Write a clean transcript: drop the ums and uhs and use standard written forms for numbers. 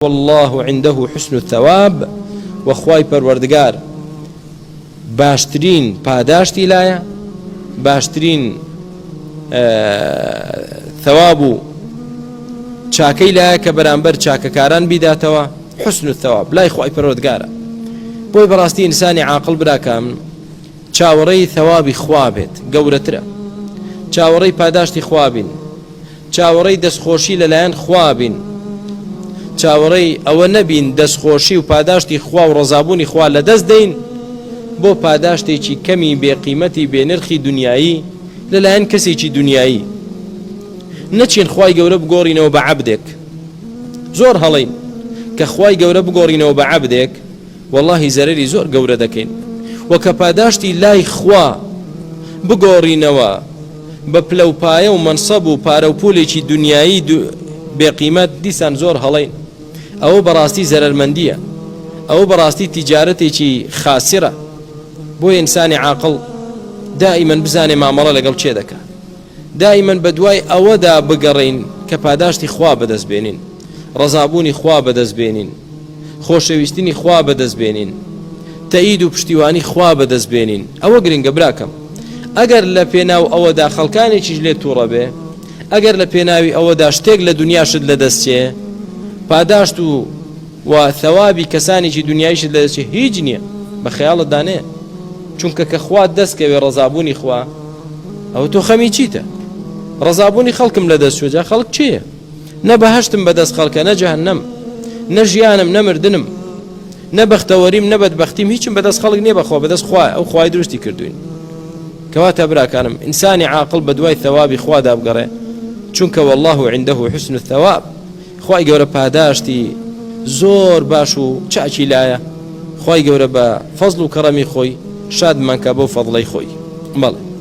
والله عنده حسن الثواب وخواي پروردگار باشترين پاداشتی لایە باشترین ثواب چاکەی لایە کە بەرامبەر چاکەکاران بیداتەوە حسن الثواب لای خواي پروردگارە بۆی بەڕاستی ئینسانی عاقڵ براکەم چاوەڕێی ثوابی خوا بێت گەورەترە چاوەڕێی پاداشتی خوا بین چاوەڕێی دەستخۆشی لەلایەن خوا بین چاوەڕێی ئەوە نەبین دەستخۆشی و پاداشتی خوا و ڕەزابوونی خوا لەدەست دەین بۆ پاداشتێکی کەمی بێقیمەتی بێنرخی دنیایی لەلایەن کەسێکی دنیایی نەچین خوای گەورە بگۆڕینەوە بە عەبدێک زۆر هەڵەین کە خوای گەورە بگۆڕینەوە بە عەبدێک واللهی زەرەری زۆر گەورە دەکەین و کە پاداشتی لای خوا بگۆڕینەوە بە پلەپایە و منسەب و پارە و پولێکی دنیایی بێقیمەت دیسان زۆر هەڵەین ئەوە بەڕاستی زەرەرمەندیە ئەوە بەڕاستی تیجارەتێکی خاسرە بۆ ئینسانی عاقڵ دائیمەن بزانێ مامەڵە لەگەڵ چێ دەکات دائیمەن بە دوای ئەوەدا بگەڕین کە پاداشتی خوا بەدەست بێنین ڕەزابوونی خوا بەدەست بێنین خۆشەویستنی خوا بەدەست بێنین تەئید و پشتیوانی خوا بەدەست بێنین ئەوە گرنگە براکەم ئەگەر لە پێناو ئەوەدا خەڵکانێکیش لێ تووڕە بێ ئەگەر لە پێناوی ئەوەدا شتێک لە دنیاشت لەدەستچێ پاداشت و ثەوابی کەسانێکی دنیایشت لەدەستچێ هیچ نییە بە خەیاڵت دانێ چونکە کە خوا دەستکەوێ ڕەزابوونی خوا ئەو تۆ خەمی چیتە ڕەزابوونی خەڵکم لەدەست چۆ جا خەڵک چییە نە بەهەشتم بەدەست خەڵکە نە جەهەنەم نە ژیانم نە مردنم نە بەختەوەریم نە بەدبەختیم هیچم بەدەست خەڵک نییە بەخوا بەدەست خوایە ئەو خوای دروستی کردوین کەواتە براکانم ئینسانی عاقڵ بە دوای ثەوابی خوادا بگەڕێ چونکە والله عنده حسن الثواب خوای گەورە پاداشتی زۆر باش و چاکی لایە خوای گەورە بە فەزڵ و کەڕەمی خۆی شادمانکە بۆ فەضڵەی خۆی بەڵێ